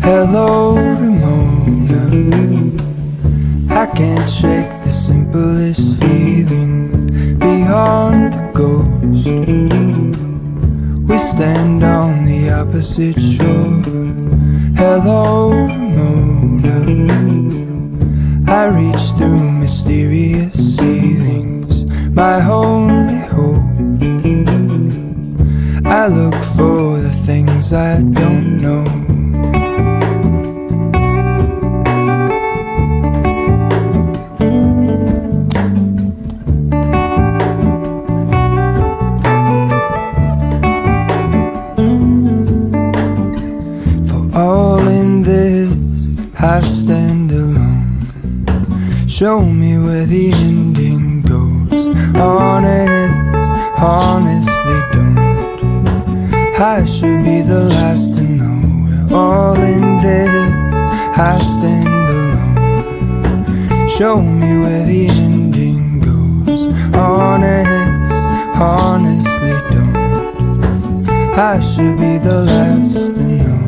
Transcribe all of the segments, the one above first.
Hello, Ramona. I can't shake the simplest feeling beyond the ghost. We stand on the opposite shore. Hello, Ramona. I reach through mysterious ceilings, my only hope. I look for the things I don't know. I stand alone. Show me where the ending goes. Honestly don't. I should be the last to know. We're all in this. I stand alone. Show me where the ending goes. Honestly don't. I should be the last to know.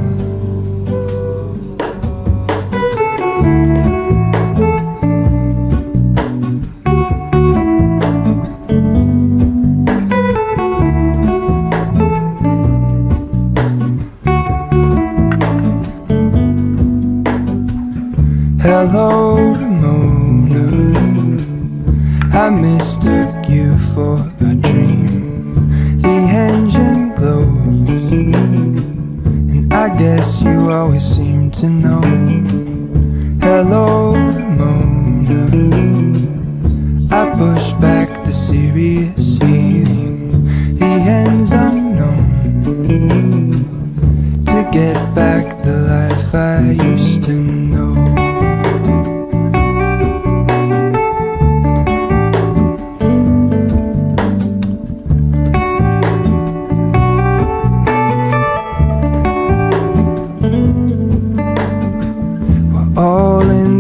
Hello, Ramona. I mistook you for a dream. The engine glows, and I guess you always seem to know. Hello, Ramona. I push back the serious feeling. The end's unknown. To get back the life I used to know.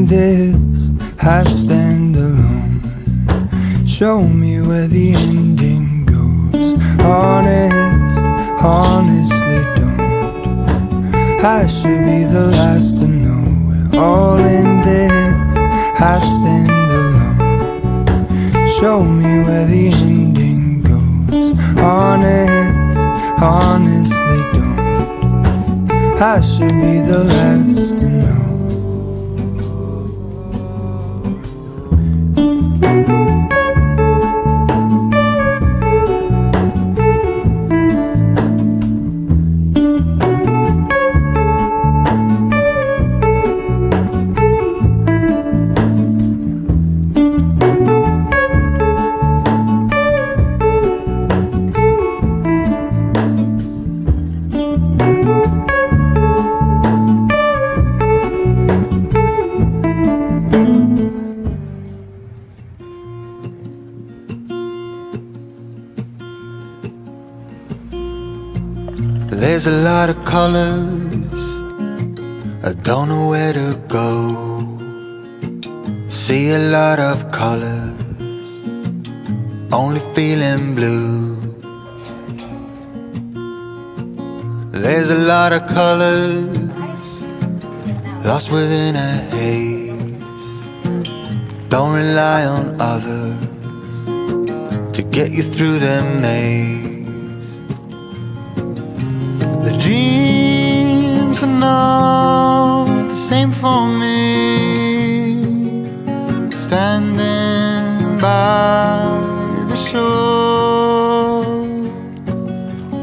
This, I stand alone. Show me where the ending goes. Honestly don't. I should be the last to know. We're all in this. I stand alone. Show me where the ending goes. Honestly don't. I should be the last to know. There's a lot of colors, I don't know where to go. See a lot of colors, only feeling blue. There's a lot of colors, lost within a haze. Don't rely on others to get you through the maze. The dreams are not the same for me. Standing by the shore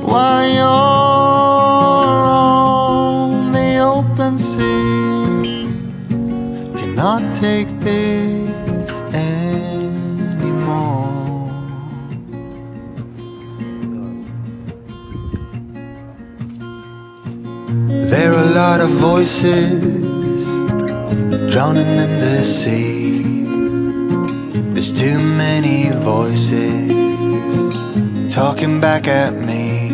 while you're on the open sea, cannot take this anymore. There are a lot of voices drowning in the sea. There's too many voices talking back at me.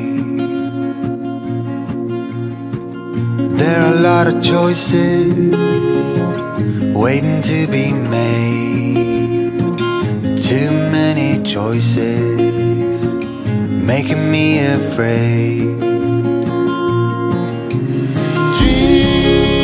There are a lot of choices waiting to be made. Too many choices making me afraid. Dreams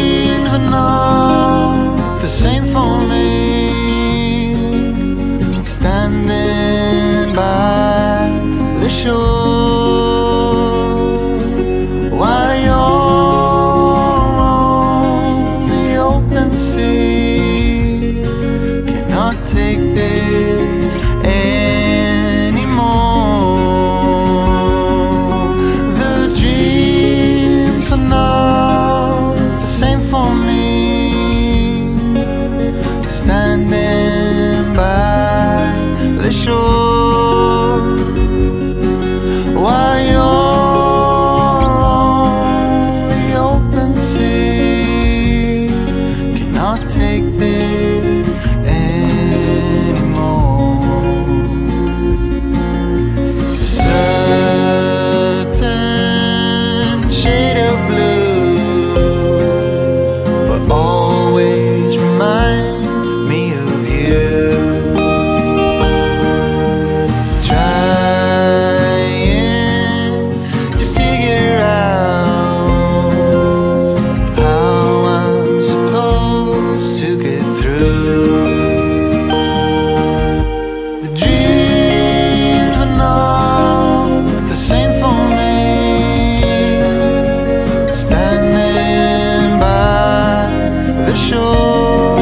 shore.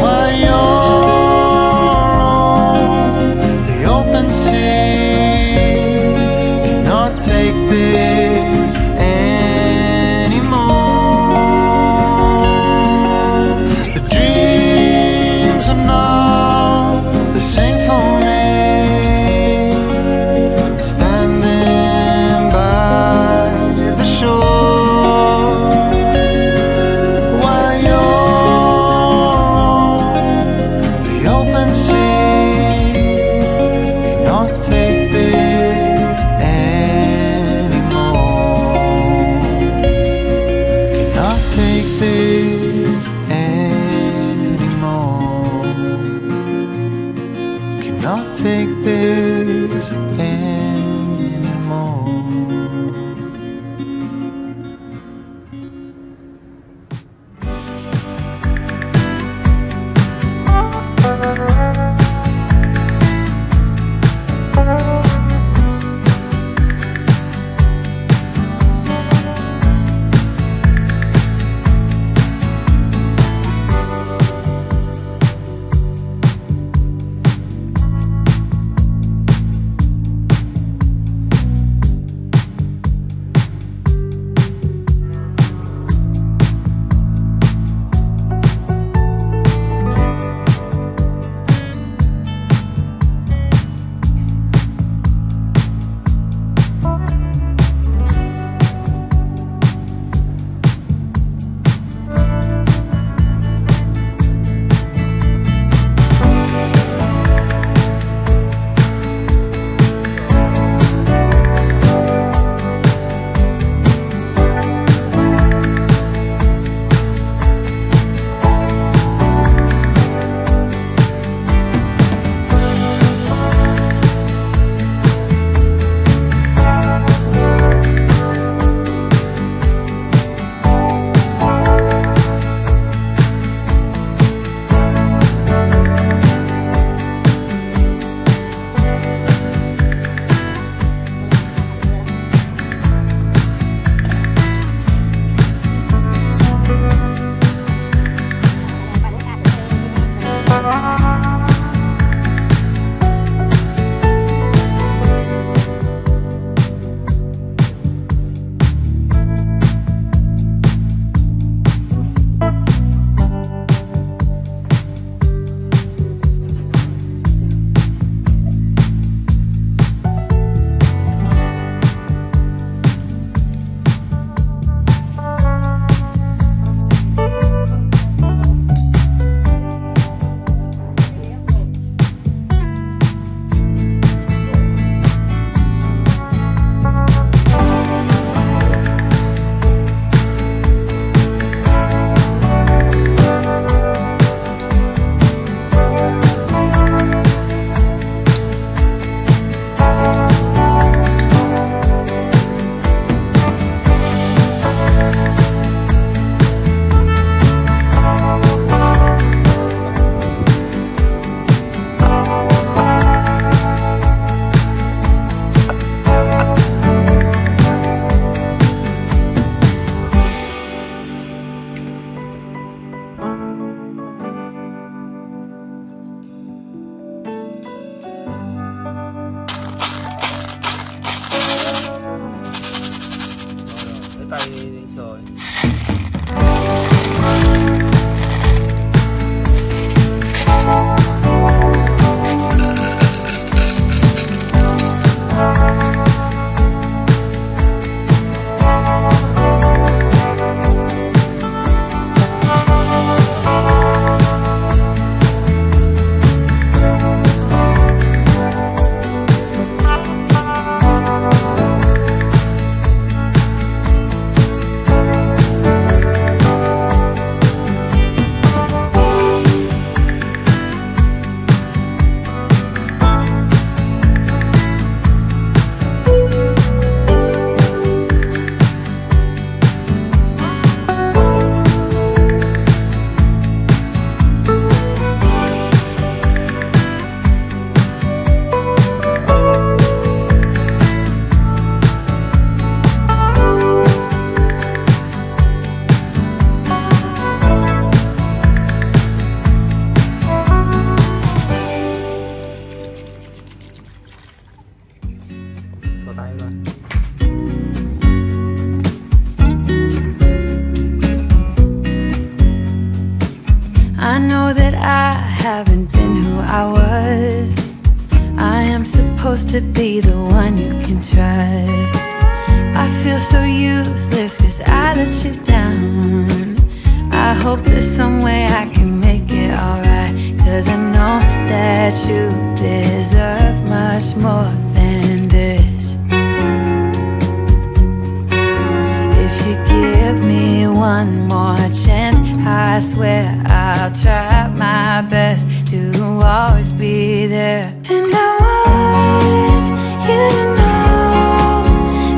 While you're on the open sea, cannot take this anymore. The dreams are not the same for me. Standing by the shore, while you're on the open sea, cannot take this anymore. Cannot take this anymore. Cannot take this anymore. supposed to be the one you can trust. I feel so useless 'cause I let you down. I hope there's some way I can make it alright, 'cause I know that you deserve much more than this. If you give me one more chance, I swear I'll try my best to always be there. And I want you to know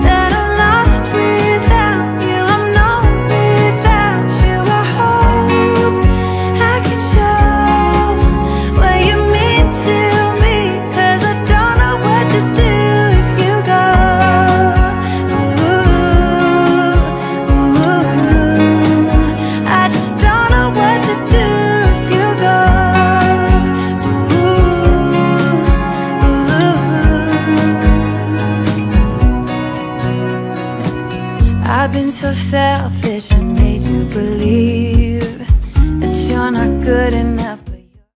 that I'm lost without you. I'm not without you. I hope I can show what you mean to me, 'cause I don't know what to do if you go. I just don't know what to do if you go. I've been so selfish and made you believe that you're not good enough.